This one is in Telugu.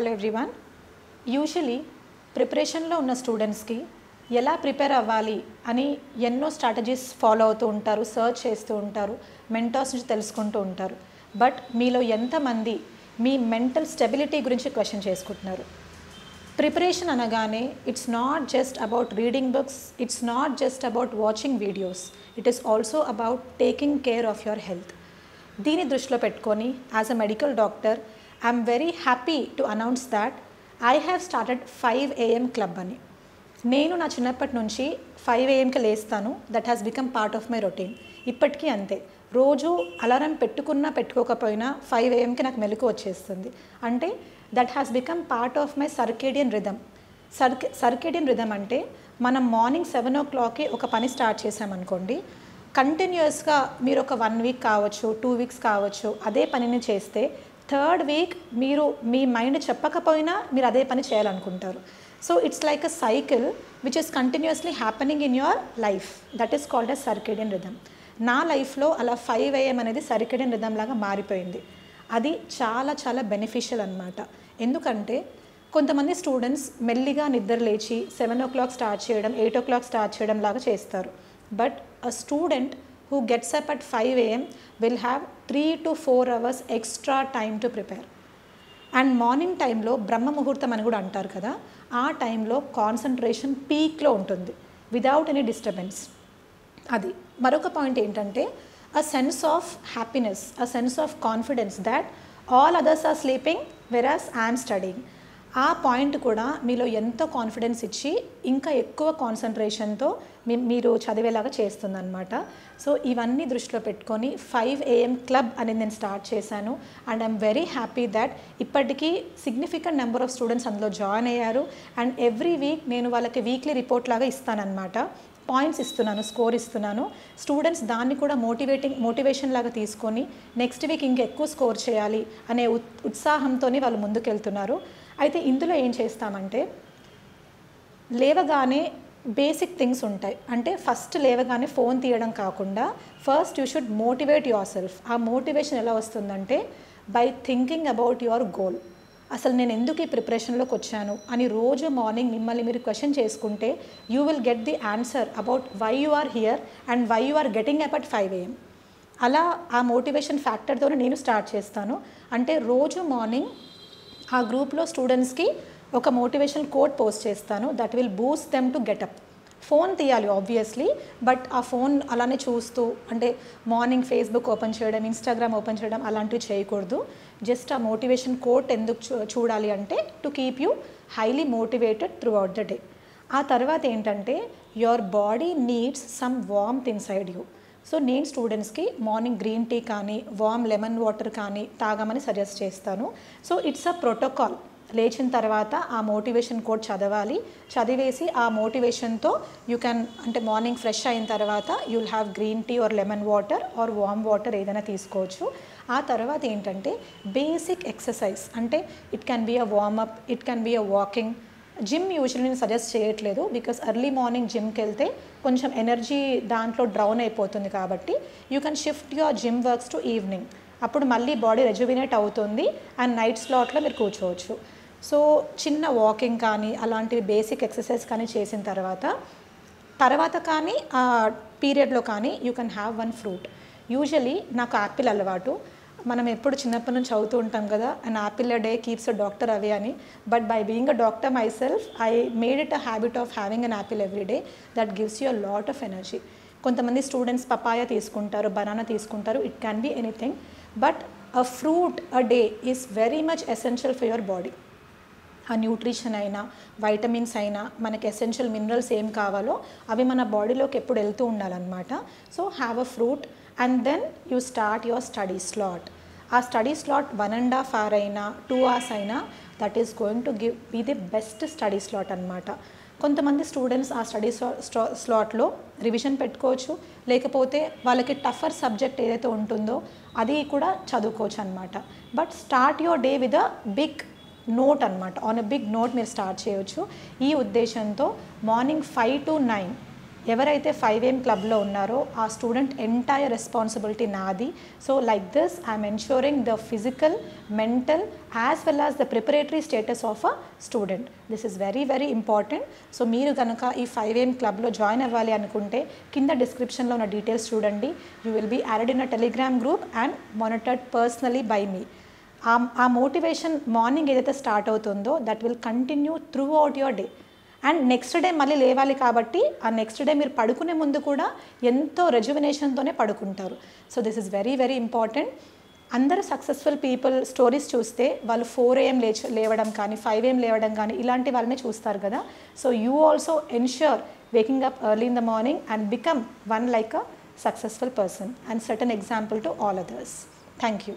Hello everyone. Usually ప్రిపరేషన్లో ఉన్న స్టూడెంట్స్కి ఎలా ప్రిపేర్ అవ్వాలి అని ఎన్నో స్ట్రాటజీస్ ఫాలో అవుతూ ఉంటారు, సర్చ్ చేస్తూ ఉంటారు, మెంటర్స్ నుంచి తెలుసుకుంటూ ఉంటారు. బట్ మీలో ఎంతమంది మీ మెంటల్ స్టెబిలిటీ గురించి క్వశ్చన్ చేసుకుంటున్నారు? ప్రిపరేషన్ అనగానే it's not just about reading books, it's not just about watching videos, it is also about taking care of your health. దీని దృష్టిలో పెట్టుకొని as a medical doctor I'm very happy to announce that I have started 5 AM club అని. నేను నా చిన్నప్పటి నుంచి 5 AMకి లేస్తాను. That has become part of my routine. ఇప్పటికీ అంతే. రోజు అలారం పెట్టుకున్నా పెట్టుకోకపోయినా 5 AMకి నాకు మెలకు వచ్చేస్తుంది. అంటే that has become part of my circadian rhythm. Circadian rhythm అంటే మనం మార్నింగ్ 7 o'clockకి ఒక పని స్టార్ట్ చేసామనుకోండి, కంటిన్యూస్గా మీరు ఒక 1 week కావచ్చు, 2 weeks కావచ్చు అదే పనిని చేస్తే 3rd week మీరు మీ మైండ్ చెప్పకపోయినా మీరు అదే పని చేయాలనుకుంటారు. So it's like a cycle which is continuously happening in your life. That is called a circadian rhythm. నా లైఫ్లో అలా 5 AM అనేది సర్కేడియన్ రిథమ్ లాగా మారిపోయింది. అది చాలా చాలా బెనిఫిషియల్ అనమాట. ఎందుకంటే కొంతమంది స్టూడెంట్స్ మెల్లిగా నిద్ర లేచి 7 o'clock స్టార్ట్ చేయడం, 8 o'clock స్టార్ట్ చేయడం లాగా చేస్తారు. But a student who gets up at 5 AM will have 3 to 4 hours extra time to prepare. And morning టైంలో బ్రహ్మ ముహూర్తం అని కూడా అంటారు కదా, ఆ టైంలో కాన్సన్ట్రేషన్ పీక్లో ఉంటుంది విదౌట్ ఎనీ డిస్టర్బెన్స్. అది మరొక పాయింట్ ఏంటంటే a sense of happiness, a sense of confidence that all others are sleeping whereas I'm studying. ఆ పాయింట్ కూడా మీలో ఎంతో కాన్ఫిడెన్స్ ఇచ్చి ఇంకా ఎక్కువ కాన్సన్ట్రేషన్తో మీరు చదివేలాగా చేస్తుందన్నమాట. సో ఇవన్నీ దృష్టిలో పెట్టుకొని 5 AM క్లబ్ అనేది నేను స్టార్ట్ చేశాను. And I'm very happy that ఇప్పటికీ సిగ్నిఫికెంట్ నెంబర్ ఆఫ్ స్టూడెంట్స్ అందులో జాయిన్ అయ్యారు. అండ్ ఎవ్రీ వీక్ నేను వాళ్ళకి వీక్లీ రిపోర్ట్ లాగా ఇస్తానన్నమాట. పాయింట్స్ ఇస్తున్నాను, స్కోర్ ఇస్తున్నాను. స్టూడెంట్స్ దాన్ని కూడా మోటివేషన్ లాగా తీసుకొని నెక్స్ట్ వీక్ ఇంకెక్కువ స్కోర్ చేయాలి అనే ఉత్సాహంతో వాళ్ళు ముందుకెళ్తున్నారు. అయితే ఇందులో ఏం చేస్తామంటే లేవగానే బేసిక్ థింగ్స్ ఉంటాయి. అంటే ఫస్ట్ లేవగానే ఫోన్ తీయడం కాకుండా first you should motivate your self. ఆ మోటివేషన్ ఎలా వస్తుందంటే by thinking about your goal. అసలు నేను ఎందుకు ఈ ప్రిపరేషన్లోకి వచ్చాను అని రోజు మార్నింగ్ మిమ్మల్ని మీరు క్వశ్చన్ చేసుకుంటే you will get the answer about why you are here and why you are getting up at 5 AM. అలా ఆ మోటివేషన్ ఫ్యాక్టర్తోనే నేను స్టార్ట్ చేస్తాను. అంటే రోజు మార్నింగ్ ఆ గ్రూప్లో స్టూడెంట్స్కి ఒక మోటివేషనల్ కోట్ పోస్ట్ చేస్తాను. That will Boost them to get up. Phone తీయాలి ఆబ్వియస్లీ, బట్ ఆ ఫోన్ అలానే చూస్తూ అంటే మార్నింగ్ ఫేస్బుక్ ఓపెన్ చేయడం, ఇన్స్టాగ్రామ్ ఓపెన్ చేయడం అలాంటివి చేయకూడదు. జస్ట్ ఆ మోటివేషన్ కోట్ ఎందుకు చూడాలి అంటే to keep you highly motivated throughout the day. ఆ తర్వాత ఏంటంటే your body needs some warmth inside you. So నేను స్టూడెంట్స్కి మార్నింగ్ గ్రీన్ టీ కానీ వార్మ్ లెమన్ వాటర్ కానీ తాగమని సజెస్ట్ చేస్తాను. So it's a protocol. లేచిన తర్వాత ఆ మోటివేషన్ కోడ్ చదవాలి. చదివేసి ఆ మోటివేషన్తో యూ క్యాన్ అంటే మార్నింగ్ ఫ్రెష్ అయిన తర్వాత you will have green tea or lemon water or warm water ఏదైనా తీసుకోవచ్చు. ఆ తర్వాత ఏంటంటే బేసిక్ ఎక్సర్సైజ్. అంటే it can be a warm up, it can be a walking. Gym usually నేను సజెస్ట్ చేయట్లేదు బికాస్ ఎర్లీ మార్నింగ్ జిమ్కి వెళ్తే కొంచెం ఎనర్జీ దాంట్లో డ్రౌన్ అయిపోతుంది. కాబట్టి you can shift your gym works to evening. అప్పుడు మళ్ళీ బాడీ రెజ్యువినేట్ అవుతుంది అండ్ నైట్ స్లాట్లో మీరు కూర్చోవచ్చు. సో చిన్న వాకింగ్ కానీ అలాంటివి బేసిక్ ఎక్సర్సైజ్ కానీ చేసిన తర్వాత కానీ ఆ పీరియడ్లో కానీ you can have 1 fruit. Usually నాకు యాపిల్ అలవాటు. మనం ఎప్పుడు చిన్నప్పటి నుంచి చదువుతూ ఉంటాం కదా, an apple a day keeps a doctor away అని. But by being a doctor myself I made it a habit of having an apple every day. That gives you a lot of energy. కొంతమంది స్టూడెంట్స్ పపాయ తీసుకుంటారు, బనానా తీసుకుంటారు. It can be anything. But a fruit a day is very much essential for your body. ఆ న్యూట్రిషన్ అయినా వైటమిన్స్ అయినా మనకి ఎసెన్షియల్ మినరల్స్ ఏం కావాలో అవి మన బాడీలోకి ఎప్పుడు వెళ్తూ ఉండాలన్నమాట. So have a fruit and then you start your study slot. ఆ స్టడీ స్లాట్ 1.5 hour అయినా 2 hours అయినా that is going to be the best study slot అనమాట. కొంతమంది స్టూడెంట్స్ ఆ స్టడీ స్లాట్లో రివిజన్ పెట్టుకోవచ్చు, లేకపోతే వాళ్ళకి టఫర్ సబ్జెక్ట్ ఏదైతే ఉంటుందో అది కూడా చదువుకోవచ్చు అనమాట. But start your day with a big note అనమాట. ఆన్ ఎ బిగ్ నోట్ మీరు స్టార్ట్ చేయవచ్చు. ఈ ఉద్దేశంతో మార్నింగ్ 5 to 9 ఎవరైతే 5 AM క్లబ్లో ఉన్నారో ఆ స్టూడెంట్ ఎంటైర్ రెస్పాన్సిబిలిటీ నాది. So like this I'm ensuring the physical, mental as well as the preparatory status of a student. This is very very important. So మీరు కనుక ఈ 5 AM క్లబ్లో జాయిన్ అవ్వాలి అనుకుంటే కింద డిస్క్రిప్షన్లో ఉన్న డీటెయిల్స్ చూడండి. You will be added in a telegram group and monitored personally by me. ఆ మోటివేషన్ మార్నింగ్ ఏదైతే స్టార్ట్ అవుతుందో that will continue throughout your day. And next day మళ్ళీ లేవాలి కాబట్టి ఆ నెక్స్ట్ డే మీరు పడుకునే ముందు కూడా ఎంతో రెజ్యువినేషన్తోనే పడుకుంటారు. So this is very very important. అందరు సక్సెస్ఫుల్ పీపుల్ స్టోరీస్ చూస్తే వాళ్ళు 4 AM లేవడం కానీ 5 AM లేవడం కానీ ఇలాంటి వాళ్ళనే చూస్తారు కదా. So you also ensure waking up early in the morning and become one like a successful person and set an example to all others. Thank you.